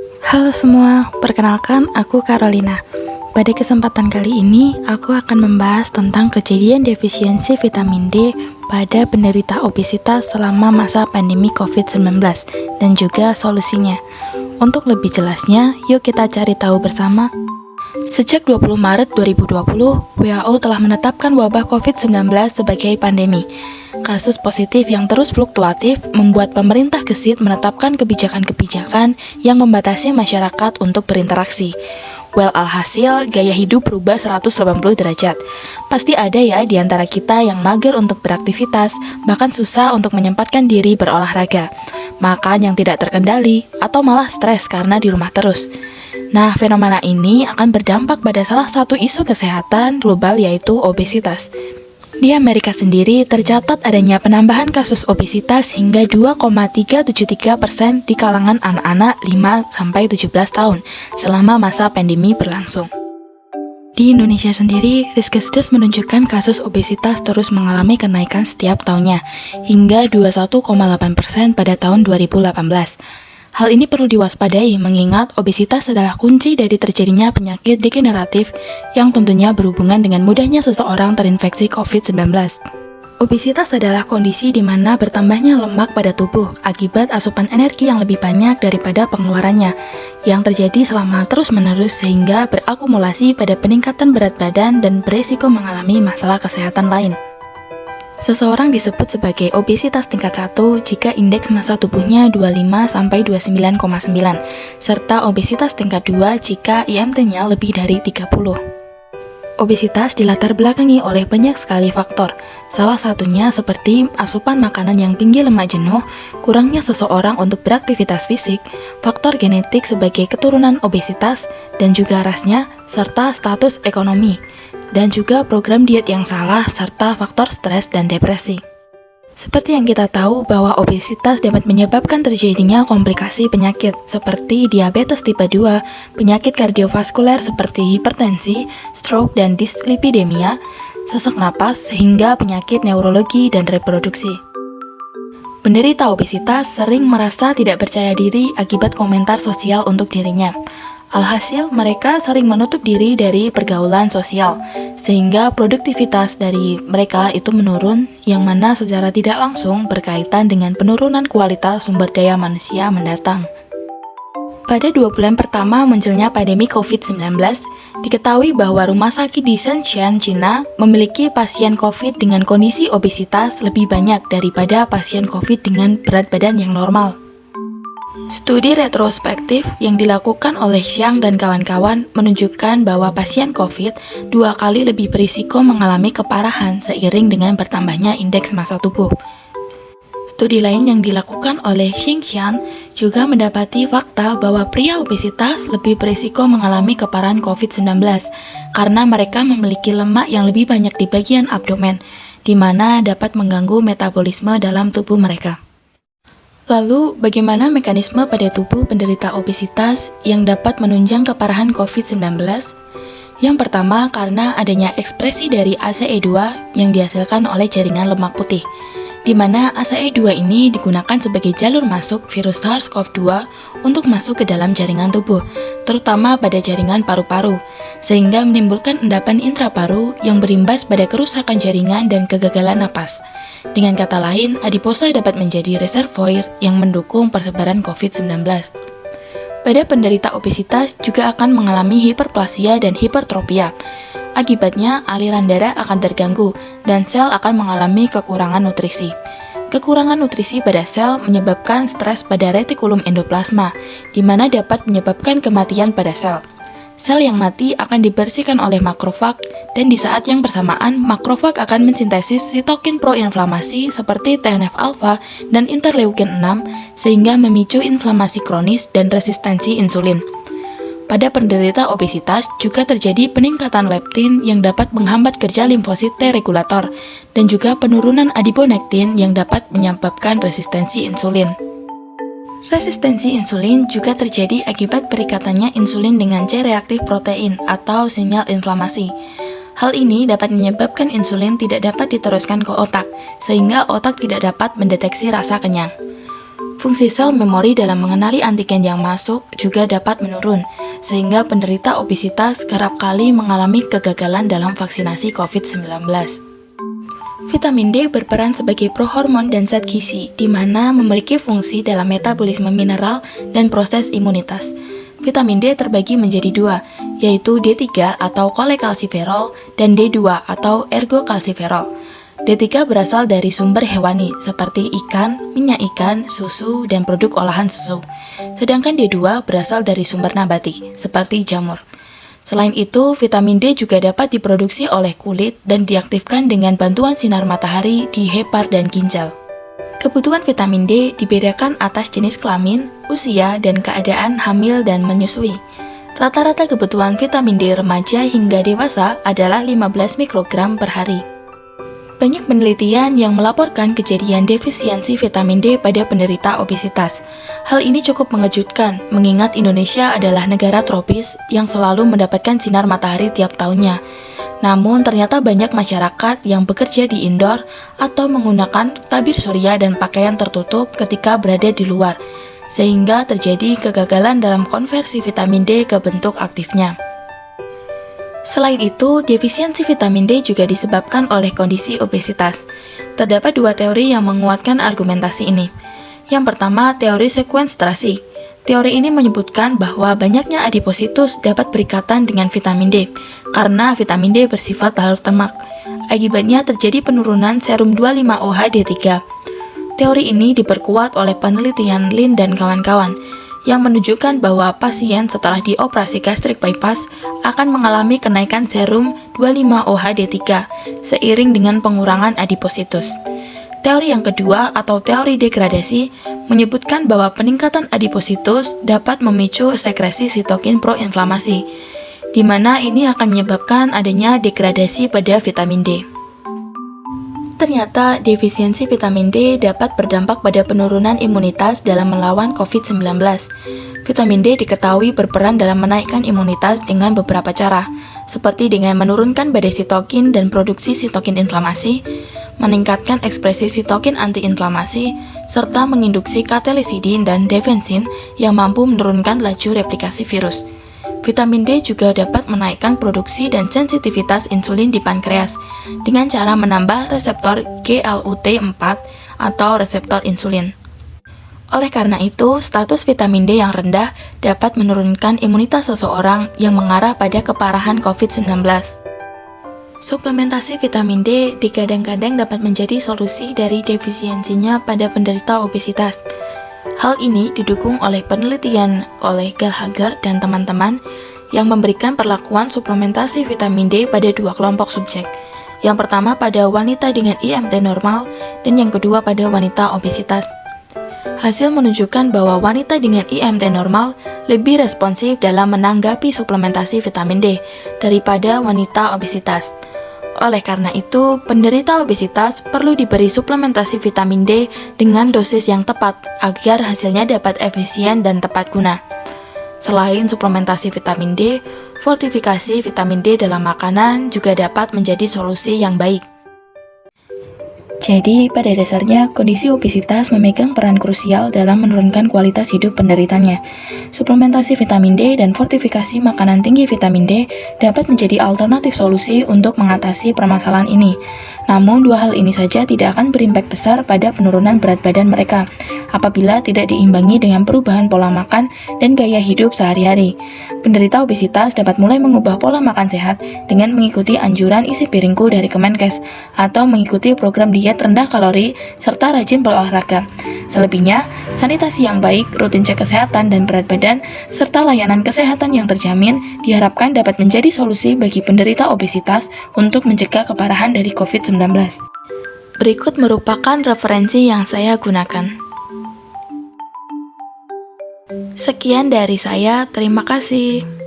Halo semua, perkenalkan aku Carolina. Pada kesempatan kali ini, aku akan membahas tentang kejadian defisiensi vitamin D pada penderita obesitas selama masa pandemi COVID-19 dan juga solusinya. Untuk lebih jelasnya, yuk kita cari tahu bersama. Sejak 20 Maret 2020, WHO telah menetapkan wabah COVID-19 sebagai pandemi. Kasus positif yang terus fluktuatif membuat pemerintah gesit menetapkan kebijakan-kebijakan yang membatasi masyarakat untuk berinteraksi. Alhasil, gaya hidup berubah 180 derajat. Pasti ada ya di antara kita yang mager untuk beraktivitas, bahkan susah untuk menyempatkan diri berolahraga. Makan yang tidak terkendali, atau malah stres karena di rumah terus. Nah, fenomena ini akan berdampak pada salah satu isu kesehatan global yaitu obesitas. Di Amerika sendiri tercatat adanya penambahan kasus obesitas hingga 2,373% di kalangan anak-anak 5-17 tahun selama masa pandemi berlangsung. Di Indonesia sendiri, Riskesdas menunjukkan kasus obesitas terus mengalami kenaikan setiap tahunnya, hingga 21,8% pada tahun 2018. Hal ini perlu diwaspadai mengingat obesitas adalah kunci dari terjadinya penyakit degeneratif yang tentunya berhubungan dengan mudahnya seseorang terinfeksi COVID-19. Obesitas adalah kondisi di mana bertambahnya lemak pada tubuh akibat asupan energi yang lebih banyak daripada pengeluarannya, yang terjadi selama terus-menerus sehingga berakumulasi pada peningkatan berat badan dan beresiko mengalami masalah kesehatan lain. Seseorang disebut sebagai obesitas tingkat 1 jika indeks massa tubuhnya 25-29,9, serta obesitas tingkat 2 jika IMT-nya lebih dari 30. Obesitas dilatar belakangi oleh banyak sekali faktor, salah satunya seperti asupan makanan yang tinggi lemak jenuh, kurangnya seseorang untuk beraktivitas fisik, faktor genetik sebagai keturunan obesitas, dan juga rasnya, serta status ekonomi, dan juga program diet yang salah serta faktor stres dan depresi. Seperti yang kita tahu bahwa obesitas dapat menyebabkan terjadinya komplikasi penyakit seperti diabetes tipe 2, penyakit kardiovaskuler seperti hipertensi, stroke dan dislipidemia, sesak napas hingga penyakit neurologi dan reproduksi. Penderita obesitas sering merasa tidak percaya diri akibat komentar sosial untuk dirinya. Alhasil, mereka sering menutup diri dari pergaulan sosial, sehingga produktivitas dari mereka itu menurun, yang mana secara tidak langsung berkaitan dengan penurunan kualitas sumber daya manusia mendatang. Pada 2 bulan pertama munculnya pandemi COVID-19, diketahui bahwa rumah sakit di Shenzhen, China, memiliki pasien COVID dengan kondisi obesitas lebih banyak daripada pasien COVID dengan berat badan yang normal. Studi retrospektif yang dilakukan oleh Xiang dan kawan-kawan menunjukkan bahwa pasien COVID 2 kali lebih berisiko mengalami keparahan seiring dengan bertambahnya indeks massa tubuh. Studi lain yang dilakukan oleh Xingxian juga mendapati fakta bahwa pria obesitas lebih berisiko mengalami keparahan COVID-19 karena mereka memiliki lemak yang lebih banyak di bagian abdomen, di mana dapat mengganggu metabolisme dalam tubuh mereka. Lalu, bagaimana mekanisme pada tubuh penderita obesitas yang dapat menunjang keparahan COVID-19? Yang pertama, karena adanya ekspresi dari ACE2 yang dihasilkan oleh jaringan lemak putih, di mana ACE2 ini digunakan sebagai jalur masuk virus SARS-CoV-2 untuk masuk ke dalam jaringan tubuh, terutama pada jaringan paru-paru, sehingga menimbulkan endapan intraparu yang berimbas pada kerusakan jaringan dan kegagalan napas. Dengan kata lain, adiposa dapat menjadi reservoir yang mendukung persebaran COVID-19. Pada penderita obesitas juga akan mengalami hiperplasia dan hipertropia. Akibatnya, aliran darah akan terganggu dan sel akan mengalami kekurangan nutrisi. Kekurangan nutrisi pada sel menyebabkan stres pada retikulum endoplasma, di mana dapat menyebabkan kematian pada sel. Sel yang mati akan dibersihkan oleh makrofag, dan di saat yang bersamaan, makrofag akan mensintesis sitokin proinflamasi seperti TNF-alfa dan interleukin 6, sehingga memicu inflamasi kronis dan resistensi insulin. Pada penderita obesitas juga terjadi peningkatan leptin yang dapat menghambat kerja limfosit T regulator, dan juga penurunan adiponektin yang dapat menyebabkan resistensi insulin. Resistensi insulin juga terjadi akibat perikatannya insulin dengan C-reaktif protein atau sinyal inflamasi. Hal ini dapat menyebabkan insulin tidak dapat diteruskan ke otak, sehingga otak tidak dapat mendeteksi rasa kenyang. Fungsi sel memori dalam mengenali antigen yang masuk juga dapat menurun, sehingga penderita obesitas kerap kali mengalami kegagalan dalam vaksinasi COVID-19. Vitamin D berperan sebagai prohormon dan zat gizi, di mana memiliki fungsi dalam metabolisme mineral dan proses imunitas. Vitamin D terbagi menjadi dua, yaitu D3 atau kolekalsiferol dan D2 atau ergokalsiferol. D3 berasal dari sumber hewani seperti ikan, minyak ikan, susu, dan produk olahan susu. Sedangkan D2 berasal dari sumber nabati seperti jamur. Selain itu, vitamin D juga dapat diproduksi oleh kulit dan diaktifkan dengan bantuan sinar matahari di hepar dan ginjal. Kebutuhan vitamin D dibedakan atas jenis kelamin, usia, dan keadaan hamil dan menyusui. Rata-rata kebutuhan vitamin D remaja hingga dewasa adalah 15 mikrogram per hari. Banyak penelitian yang melaporkan kejadian defisiensi vitamin D pada penderita obesitas. Hal ini cukup mengejutkan, mengingat Indonesia adalah negara tropis yang selalu mendapatkan sinar matahari tiap tahunnya. Namun ternyata banyak masyarakat yang bekerja di indoor atau menggunakan tabir surya dan pakaian tertutup ketika berada di luar, sehingga terjadi kegagalan dalam konversi vitamin D ke bentuk aktifnya. Selain itu, defisiensi vitamin D juga disebabkan oleh kondisi obesitas. Terdapat dua teori yang menguatkan argumentasi ini. Yang pertama, teori sekuenstrasi. Teori ini menyebutkan bahwa banyaknya adipositus dapat berikatan dengan vitamin D, karena vitamin D bersifat larut lemak. Akibatnya terjadi penurunan serum 25-OH-D3. Teori ini diperkuat oleh penelitian Lin dan kawan-kawan, yang menunjukkan bahwa pasien setelah dioperasi gastric bypass akan mengalami kenaikan serum 25-OH-D3 seiring dengan pengurangan adipositus. Teori yang kedua atau teori degradasi menyebutkan bahwa peningkatan adipositus dapat memicu sekresi sitokin proinflamasi, di mana ini akan menyebabkan adanya degradasi pada vitamin D. Ternyata defisiensi vitamin D dapat berdampak pada penurunan imunitas dalam melawan COVID-19. Vitamin D diketahui berperan dalam menaikkan imunitas dengan beberapa cara, seperti dengan menurunkan badai sitokin dan produksi sitokin inflamasi, meningkatkan ekspresi sitokin antiinflamasi, serta menginduksi katelisidin dan defensin yang mampu menurunkan laju replikasi virus. Vitamin D juga dapat menaikkan produksi dan sensitivitas insulin di pankreas dengan cara menambah reseptor GLUT4 atau reseptor insulin. Oleh karena itu, status vitamin D yang rendah dapat menurunkan imunitas seseorang yang mengarah pada keparahan COVID-19. Suplementasi vitamin D kadang-kadang dapat menjadi solusi dari defisiensinya pada penderita obesitas. Hal ini didukung oleh penelitian oleh Gallagher dan teman-teman yang memberikan perlakuan suplementasi vitamin D pada dua kelompok subjek. Yang pertama pada wanita dengan IMT normal dan yang kedua pada wanita obesitas. Hasil menunjukkan bahwa wanita dengan IMT normal lebih responsif dalam menanggapi suplementasi vitamin D daripada wanita obesitas. Oleh karena itu, penderita obesitas perlu diberi suplementasi vitamin D dengan dosis yang tepat agar hasilnya dapat efisien dan tepat guna. Selain suplementasi vitamin D, fortifikasi vitamin D dalam makanan juga dapat menjadi solusi yang baik. Jadi, pada dasarnya, kondisi obesitas memegang peran krusial dalam menurunkan kualitas hidup penderitanya. Suplementasi vitamin D dan fortifikasi makanan tinggi vitamin D dapat menjadi alternatif solusi untuk mengatasi permasalahan ini. Namun, dua hal ini saja tidak akan berimpak besar pada penurunan berat badan mereka apabila tidak diimbangi dengan perubahan pola makan dan gaya hidup sehari-hari. Penderita obesitas dapat mulai mengubah pola makan sehat dengan mengikuti anjuran isi piringku dari Kemenkes atau mengikuti program diet rendah kalori serta rajin berolahraga. Selebihnya, sanitasi yang baik, rutin cek kesehatan dan berat badan, serta layanan kesehatan yang terjamin diharapkan dapat menjadi solusi bagi penderita obesitas untuk mencegah keparahan dari COVID-19. Berikut merupakan referensi yang saya gunakan. Sekian dari saya, terima kasih.